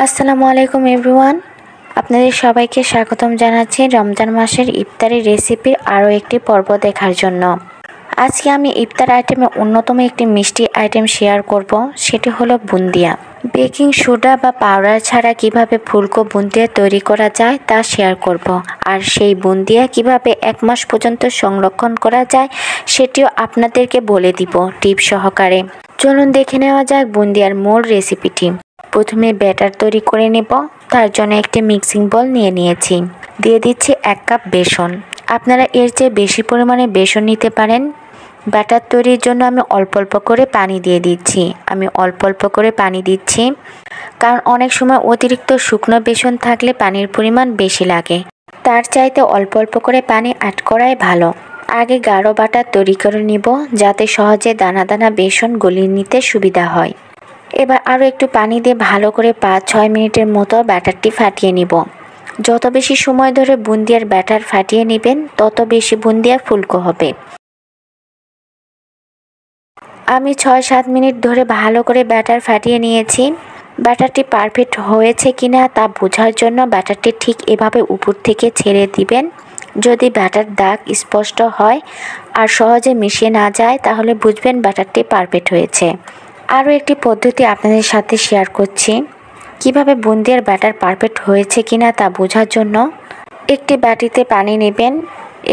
আসসালামু আলাইকুম এভরিওয়ান। আপনাদের সবাইকে স্বাগতম জানাচ্ছি রমজান মাসের ইফতারি রেসিপির আরও একটি পর্ব দেখার জন্য। আজকে আমি ইফতার আইটেমে অন্যতম একটি মিষ্টি আইটেম শেয়ার করব, সেটি হলো বুন্দিয়া। বেকিং সোডা বা পাউডার ছাড়া কিভাবে ফুলকো বুন্দিয়া তৈরি করা যায় তা শেয়ার করব। আর সেই বুন্দিয়া কিভাবে 1 মাস পর্যন্ত সংরক্ষণ করা যায় সেটিও আপনাদেরকে বলে দিব টিপ সহকারে। চলুন দেখে নেওয়া যাক বুন্দিয়ার মূল রেসিপিটি। প্রথমে ব্যাটার তৈরি করে নেব। তার জন্য একটি মিক্সিং বোল নিয়ে নিয়েছি। দিয়ে দিচ্ছি 1 কাপ বেসন। আপনারা এর চেয়ে বেশি পরিমাণে বেসন নিতে পারেন। ব্যাটার তৈরির জন্য আমি অল্প অল্প করে পানি দিয়ে দিচ্ছি। কারণ অনেক সময় অতিরিক্ত শুকনো বেসন থাকলে পানির পরিমাণ বেশি লাগে। তার চাইতে অল্প অল্প করে পানি অ্যাড করাই ভালো। আগে গাঢ় ব্যাটার তৈরি করে নিব, যাতে সহজে দানা দানা বেসন গলিয়ে নিতে সুবিধা হয়। এবার আরও একটু পানি দিয়ে ভালো করে 5-6 মিনিটের মতো ব্যাটারটি ফাটিয়ে নিব। যত বেশি সময় ধরে বুন্দিয়ার ব্যাটার ফাটিয়ে নেবেন, তত বেশি বুন্দিয়া ফুলকো হবে। আমি 6-7 মিনিট ধরে ভালো করে ব্যাটার ফাটিয়ে নিয়েছি। ব্যাটারটি পারফেক্ট হয়েছে কিনা তা বোঝার জন্য ব্যাটারটি ঠিক এভাবে উপর থেকে ছেড়ে দিবেন। যদি ব্যাটার দাগ স্পষ্ট হয় আর সহজে মিশিয়ে না যায়, তাহলে বুঝবেন ব্যাটারটি পারফেক্ট হয়েছে। আরও একটি পদ্ধতি আপনাদের সাথে শেয়ার করছি, কিভাবে বুন্দিয়ার ব্যাটার পারফেক্ট হয়েছে কিনা তা বোঝার জন্য। একটি বাটিতে পানি নেবেন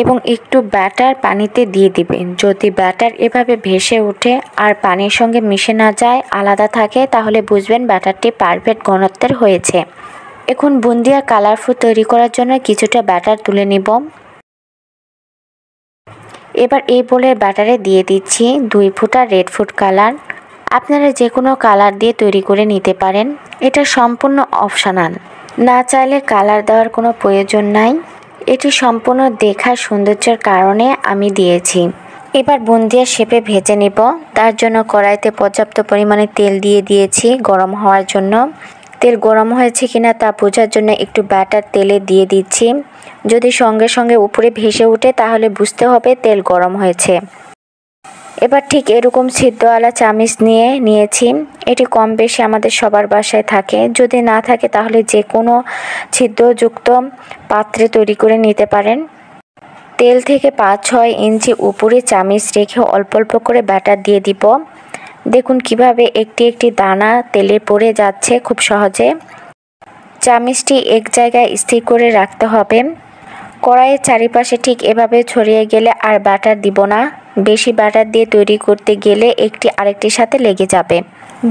এবং একটু ব্যাটার পানিতে দিয়ে দিবেন। যদি ব্যাটার এভাবে ভেসে ওঠে আর পানির সঙ্গে মিশে না যায়, আলাদা থাকে, তাহলে বুঝবেন ব্যাটারটি পারফেক্ট ঘনত্বের হয়েছে। এখন বুন্দিয়া কালারফুল তৈরি করার জন্য কিছুটা ব্যাটার তুলে নিব। এবার এই বোলের ব্যাটারে দিয়ে দিচ্ছি 2 ফোঁটা রেড ফুড কালার। আপনারা যে কোনো কালার দিয়ে তৈরি করে নিতে পারেন, এটা সম্পূর্ণ অপশনাল। না চাইলে কালার দেওয়ার কোনো প্রয়োজন নাই, এটি সম্পূর্ণ দেখার সৌন্দর্যের কারণে আমি দিয়েছি। এবার বুন্দিয়া শেপে ভেজে নেব। তার জন্য কড়াইতে পর্যাপ্ত পরিমাণে তেল দিয়ে দিয়েছি গরম হওয়ার জন্য। তেল গরম হয়েছে কিনা তা বোঝার জন্য একটু ব্যাটার তেলে দিয়ে দিচ্ছি। যদি সঙ্গে সঙ্গে উপরে ভেসে ওঠে, তাহলে বুঝতে হবে তেল গরম হয়েছে। এবার ঠিক এরকম ছিদ্রওয়ালা চামিচ নিয়েছি। এটি কম বেশি আমাদের সবার বাসায় থাকে। যদি না থাকে, তাহলে যে কোনো ছিদ্রযুক্ত পাত্রে তৈরি করে নিতে পারেন। তেল থেকে 5-6 ইঞ্চি উপরে চামিচ রেখে অল্প অল্প করে ব্যাটার দিয়ে দিব। দেখুন কিভাবে একটি একটি দানা তেলে পড়ে যাচ্ছে খুব সহজে। চামিচটি এক জায়গায় স্থির করে রাখতে হবে। কড়াইয়ের চারিপাশে ঠিক এভাবে ছড়িয়ে গেলে আর ব্যাটার দিব না। বেশি ব্যাটার দিয়ে তৈরি করতে গেলে একটি আরেকটির সাথে লেগে যাবে।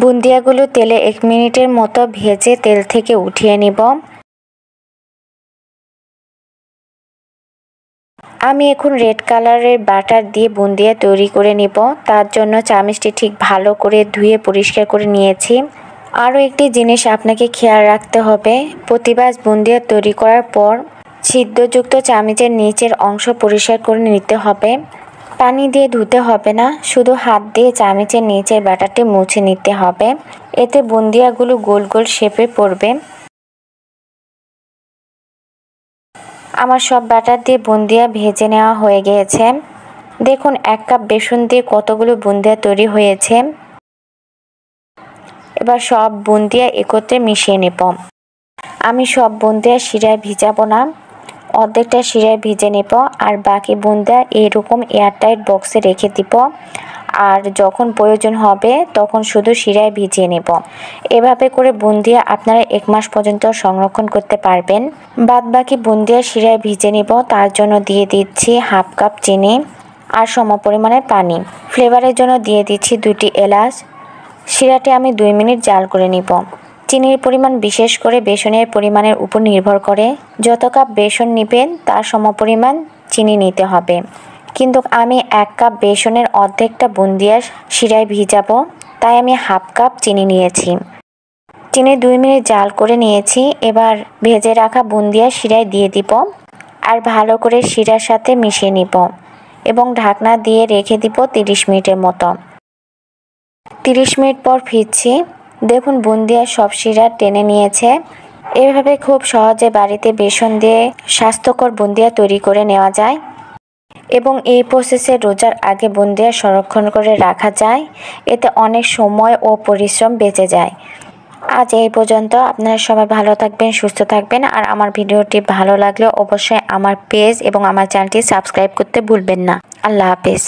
বুন্দিয়াগুলো তেলে 1 মিনিটের মতো ভেজে তেল থেকে উঠিয়ে নিব। আমি এখন রেড কালারের ব্যাটার দিয়ে বুন্দিয়া তৈরি করে নিব। তার জন্য চামিচটি ঠিক ভালো করে ধুয়ে পরিষ্কার করে নিয়েছি। আরও একটি জিনিস আপনাকে খেয়াল রাখতে হবে, প্রতিবার বুন্দিয়া তৈরি করার পর ছিদ্রযুক্ত চামিচের নিচের অংশ পরিষ্কার করে নিতে হবে। পানি দিয়ে ধুতে হবে না, শুধু হাত দিয়ে চামিচের নিচের ব্যাটারটি মুছে নিতে হবে। এতে বুন্দিয়াগুলো গোল গোল শেপে পড়বে। আমার সব ব্যাটার দিয়ে বুন্দিয়া ভেজে নেওয়া হয়ে গিয়েছে। দেখুন 1 কাপ বেসন দিয়ে কতগুলো বুন্দিয়া তৈরি হয়েছে। এবার সব বুন্দিয়া একত্রে মিশিয়ে নেব। আমি সব বুন্দিয়া শিরায় ভিজাবো না, অর্ধেকটা শিরায় ভিজে নেব আর বাকি বুন্দিয়া এরকম এয়ারটাইট বক্সে রেখে দিব। আর যখন প্রয়োজন হবে তখন শুধু শিরায় ভিজিয়ে নেব। এভাবে করে বুন্দিয়া আপনারা 1 মাস পর্যন্ত সংরক্ষণ করতে পারবেন। বাদ বাকি বুন্দিয়া শিরায় ভিজে নেব। তার জন্য দিয়ে দিচ্ছি 1/2 কাপ চিনি আর সমপরিমাণে পানি। ফ্লেভারের জন্য দিয়ে দিচ্ছি 2টি এলাচ। শিরাটি আমি 2 মিনিট জাল করে নিব। চিনির পরিমাণ বিশেষ করে বেসনের পরিমাণের উপর নির্ভর করে। যত কাপ বেসন নেবেন তার সমপরিমাণ চিনি নিতে হবে। কিন্তু আমি 1 কাপ বেসনের অর্ধেকটা বুন্দিয়া শিরায় ভিজাবো, তাই আমি 1/2 কাপ চিনি নিয়েছি। চিনি 2 মিনিট জাল করে নিয়েছি। এবার ভেজে রাখা বুন্দিয়া শিরায় দিয়ে দিব আর ভালো করে শিরার সাথে মিশিয়ে নিব এবং ঢাকনা দিয়ে রেখে দিব 30 মিনিটের মতো। 30 মিনিট পর ফিরছি। দেখুন বুন্দিয়া সব শিরা টেনে নিয়েছে। এভাবে খুব সহজে বাড়িতে বেসন দিয়ে স্বাস্থ্যকর বুন্দিয়া তৈরি করে নেওয়া যায় এবং এই প্রসেসে রোজার আগে বুন্দিয়া সংরক্ষণ করে রাখা যায়। এতে অনেক সময় ও পরিশ্রম বেঁচে যায়। আজ এই পর্যন্ত। আপনারা সবাই ভালো থাকবেন, সুস্থ থাকবেন। আর আমার ভিডিওটি ভালো লাগলে অবশ্যই আমার পেজ এবং আমার চ্যানেলটি সাবস্ক্রাইব করতে ভুলবেন না। আল্লাহ হাফেজ।